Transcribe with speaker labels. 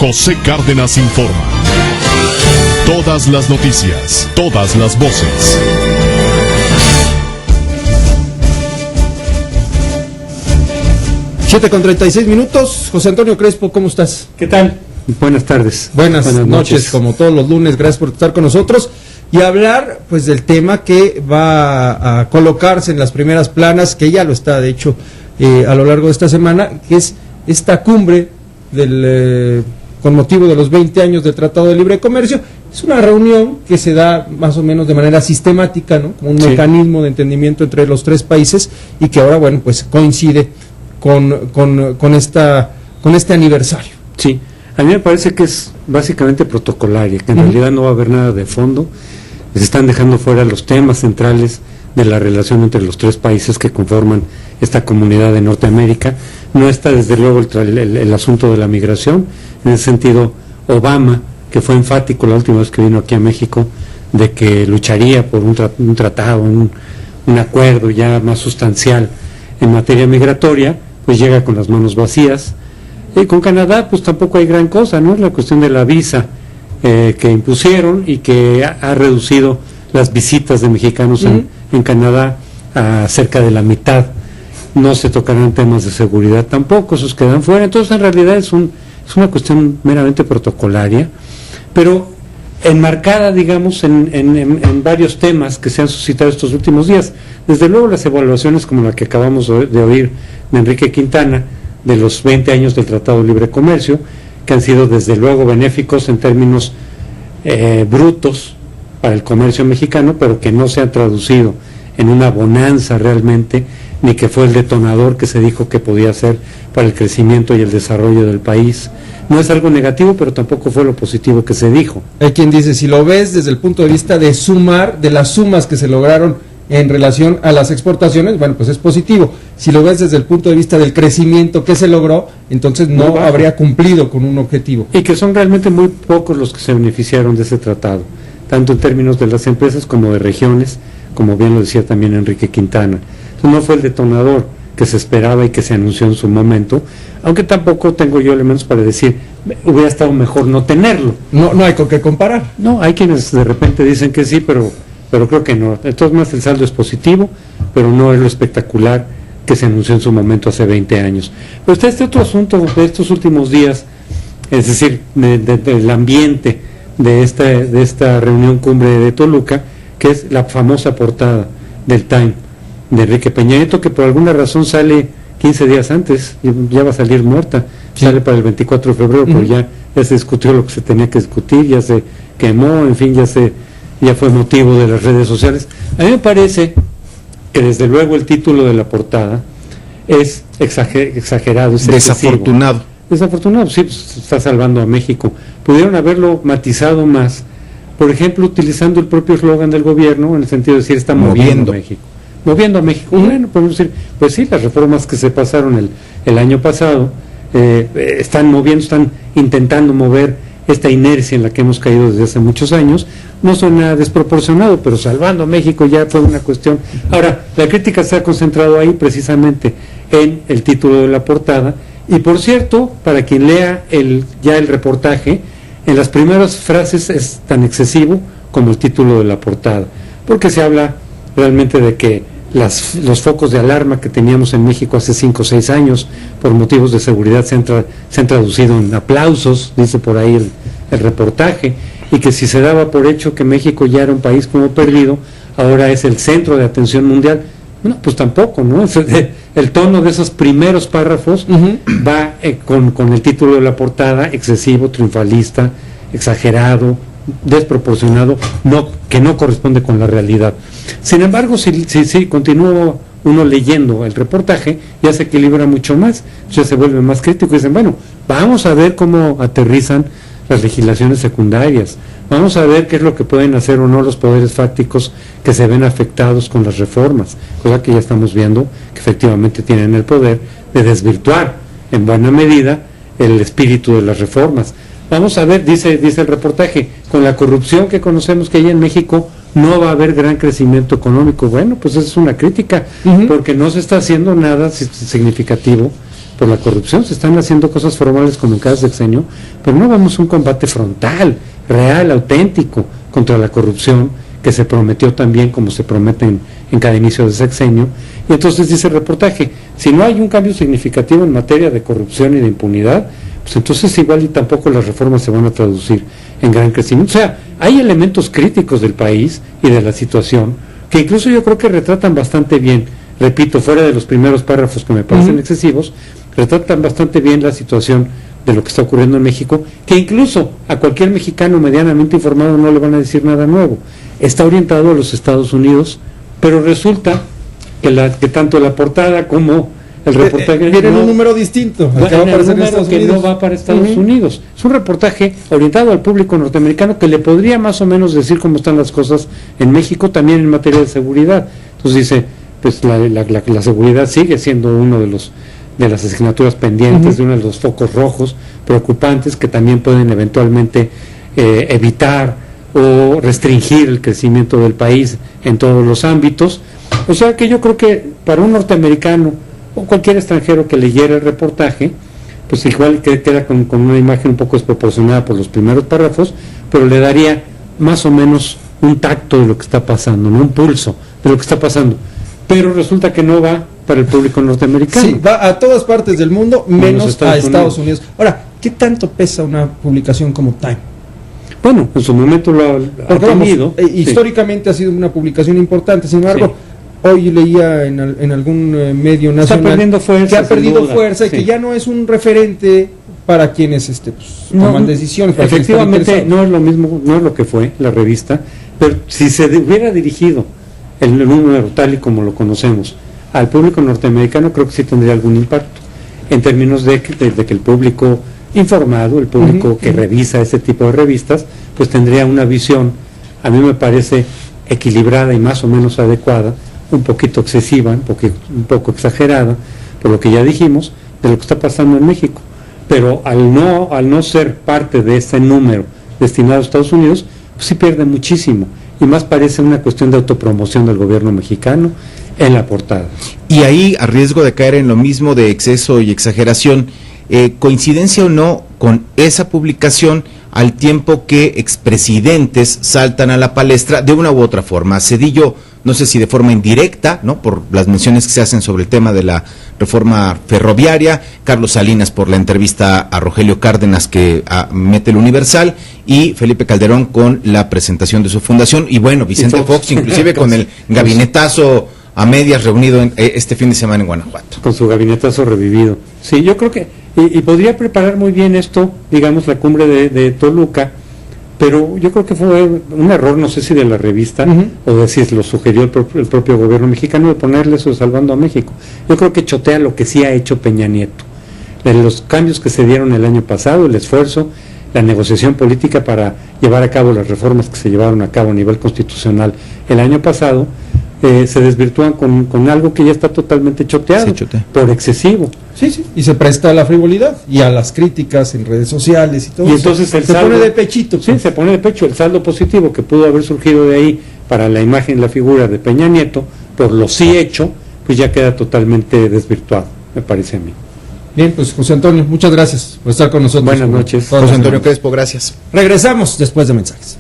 Speaker 1: José Cárdenas informa. Todas las noticias, todas las voces.
Speaker 2: Siete con 36 minutos. José Antonio Crespo, ¿cómo estás?
Speaker 3: ¿Qué tal? Buenas tardes.
Speaker 2: Buenas noches, como todos los lunes. Gracias por estar con nosotros y hablar pues del tema que va a colocarse en las primeras planas, que ya lo está de hecho a lo largo de esta semana, que es esta cumbre con motivo de los 20 años del Tratado de Libre Comercio. Es una reunión que se da más o menos de manera sistemática, ¿no? Como un mecanismo de entendimiento entre los tres países y que ahora, bueno, pues coincide con este aniversario.
Speaker 3: Sí, a mí me parece que es básicamente protocolaria, que en realidad no va a haber nada de fondo. Se están dejando fuera los temas centrales de la relación entre los tres países que conforman esta comunidad de Norteamérica. No está desde luego el asunto de la migración. En ese sentido, Obama, que fue enfático la última vez que vino aquí a México, de que lucharía por un tratado, un acuerdo ya más sustancial en materia migratoria, pues llega con las manos vacías. Y con Canadá pues tampoco hay gran cosa, ¿no? La cuestión de la visa que impusieron y que ha reducido las visitas de mexicanos en Canadá a cerca de la mitad. No se tocarán temas de seguridad tampoco, esos quedan fuera. Entonces en realidad es una cuestión meramente protocolaria, pero enmarcada, digamos, en varios temas que se han suscitado estos últimos días. Desde luego las evaluaciones como la que acabamos de oír de Enrique Quintana, de los 20 años del Tratado de Libre Comercio, que han sido desde luego benéficos en términos brutos para el comercio mexicano, pero que no se han traducido en una bonanza realmente, ni que fue el detonador que se dijo que podía ser para el crecimiento y el desarrollo del país. No es algo negativo, pero tampoco fue lo positivo que se dijo.
Speaker 2: Hay quien dice, si lo ves desde el punto de vista de sumar, de las sumas que se lograron en relación a las exportaciones, bueno, pues es positivo. Si lo ves desde el punto de vista del crecimiento que se logró, entonces no habría cumplido con un objetivo.
Speaker 3: Y que son realmente muy pocos los que se beneficiaron de ese tratado, tanto en términos de las empresas como de regiones, como bien lo decía también Enrique Quintana. Entonces no fue el detonador que se esperaba y que se anunció en su momento, aunque tampoco tengo yo elementos para decir, hubiera estado mejor no tenerlo.
Speaker 2: No hay con qué comparar.
Speaker 3: No, hay quienes de repente dicen que sí, pero creo que no. Entonces más el saldo es positivo, pero no es lo espectacular que se anunció en su momento hace 20 años. Pero está este otro asunto de estos últimos días, es decir, del ambiente de esta reunión cumbre de Toluca, que es la famosa portada del Time de Enrique Peña Nieto, que por alguna razón sale 15 días antes, ya va a salir muerta, sale para el 24 de febrero, pero ya se discutió lo que se tenía que discutir, ya se quemó, en fin, ya fue motivo de las redes sociales. A mí me parece que desde luego el título de la portada es exagerado, es
Speaker 2: desafortunado.
Speaker 3: Desafortunado, sí, pues, está salvando a México. Pudieron haberlo matizado más, por ejemplo, utilizando el propio eslogan del gobierno, en el sentido de decir, está moviendo a México. Moviendo a México. Bueno, podemos decir, pues sí, las reformas que se pasaron el año pasado están intentando mover esta inercia en la que hemos caído desde hace muchos años. No suena desproporcionado, pero salvando a México ya fue una cuestión. Ahora, la crítica se ha concentrado ahí precisamente en el título de la portada, y por cierto, para quien lea el reportaje, en las primeras frases es tan excesivo como el título de la portada, porque se habla realmente de que los focos de alarma que teníamos en México hace 5 o 6 años por motivos de seguridad se han traducido en aplausos, dice por ahí el reportaje, y que si se daba por hecho que México ya era un país como perdido, ahora es el centro de atención mundial. Bueno, pues tampoco, ¿no? El tono de esos primeros párrafos va con el título de la portada, excesivo, triunfalista, exagerado, desproporcionado, que no corresponde con la realidad. Sin embargo, si continúa uno leyendo el reportaje, ya se equilibra mucho más, ya se vuelve más crítico y dicen, bueno, vamos a ver cómo aterrizan las legislaciones secundarias, vamos a ver qué es lo que pueden hacer o no los poderes fácticos que se ven afectados con las reformas, cosa que ya estamos viendo que efectivamente tienen el poder de desvirtuar en buena medida el espíritu de las reformas. Vamos a ver, dice el reportaje, con la corrupción que conocemos que hay en México, no va a haber gran crecimiento económico. Bueno, pues esa es una crítica, porque no se está haciendo nada significativo por la corrupción, se están haciendo cosas formales como en cada sexenio, pero no vemos un combate frontal, real, auténtico contra la corrupción que se prometió también, como se promete en cada inicio de sexenio. Y entonces dice el reportaje, si no hay un cambio significativo en materia de corrupción y de impunidad, pues entonces igual y tampoco las reformas se van a traducir en gran crecimiento. O sea, hay elementos críticos del país y de la situación que incluso yo creo que retratan bastante bien, repito, fuera de los primeros párrafos que me parecen excesivos, retratan bastante bien la situación de lo que está ocurriendo en México, que incluso a cualquier mexicano medianamente informado no le van a decir nada nuevo. Está orientado a los Estados Unidos, pero resulta que tanto la portada como el reportaje
Speaker 2: viene en un número distinto,
Speaker 3: que no va para Estados Unidos. Es un reportaje orientado al público norteamericano que le podría más o menos decir cómo están las cosas en México, también en materia de seguridad. Entonces dice, pues la seguridad sigue siendo uno de las asignaturas pendientes, de uno de los focos rojos preocupantes que también pueden eventualmente evitar o restringir el crecimiento del país en todos los ámbitos. O sea que yo creo que para un norteamericano o cualquier extranjero que leyera el reportaje, pues igual queda con una imagen un poco desproporcionada por los primeros párrafos, pero le daría más o menos un tacto de lo que está pasando, ¿no? Un pulso de lo que está pasando. Pero resulta que no va para el público norteamericano.
Speaker 2: Sí, va a todas partes del mundo, menos a Estados Unidos. Ahora, ¿qué tanto pesa una publicación como Time?
Speaker 3: Bueno, en su momento lo ha tenido.
Speaker 2: Históricamente ha sido una publicación importante, sin embargo, hoy leía en algún medio nacional que ha perdido fuerza y que ya no es un referente para quienes toman decisiones.
Speaker 3: Efectivamente, no es lo mismo, no es lo que fue la revista, pero si se hubiera dirigido el número tal y como lo conocemos al público norteamericano, creo que sí tendría algún impacto, en términos de que el público informado, el público que revisa ese tipo de revistas, pues tendría una visión, a mí me parece equilibrada y más o menos adecuada, un poquito excesiva, un poco exagerada, por lo que ya dijimos, de lo que está pasando en México. Pero al no ser parte de ese número destinado a Estados Unidos, pues sí pierde muchísimo, y más parece una cuestión de autopromoción del gobierno mexicano en la portada.
Speaker 4: Y ahí, a riesgo de caer en lo mismo de exceso y exageración, coincidencia o no con esa publicación, al tiempo que expresidentes saltan a la palestra de una u otra forma. Cedillo, no sé si de forma indirecta, ¿no?, por las menciones que se hacen sobre el tema de la reforma ferroviaria, Carlos Salinas por la entrevista a Rogelio Cárdenas que mete el Universal, y Felipe Calderón con la presentación de su fundación, y bueno, Vicente Fox inclusive con el gabinetazo a medias reunido este fin de semana en Guanajuato.
Speaker 3: Con su gabinetazo revivido. Sí, yo creo que y podría preparar muy bien esto, digamos, la cumbre de Toluca, pero yo creo que fue un error, no sé si de la revista, o de si lo sugirió el propio gobierno mexicano, de ponerle eso de Salvando a México. Yo creo que chotea lo que sí ha hecho Peña Nieto, de los cambios que se dieron el año pasado, el esfuerzo, la negociación política para llevar a cabo las reformas que se llevaron a cabo a nivel constitucional el año pasado, se desvirtúan con algo que ya está totalmente choteado, por excesivo.
Speaker 2: Sí, y se presta a la frivolidad y a las críticas en redes sociales y todo.
Speaker 3: Y entonces se pone de pechito. Sí, se pone de pecho. El saldo positivo que pudo haber surgido de ahí para la imagen, la figura de Peña Nieto, por lo sí hecho, pues ya queda totalmente desvirtuado, me parece a mí.
Speaker 2: Bien, pues José Antonio, muchas gracias por estar con nosotros.
Speaker 3: Buenas noches.
Speaker 4: José Antonio Crespo, gracias.
Speaker 2: Regresamos después de mensajes.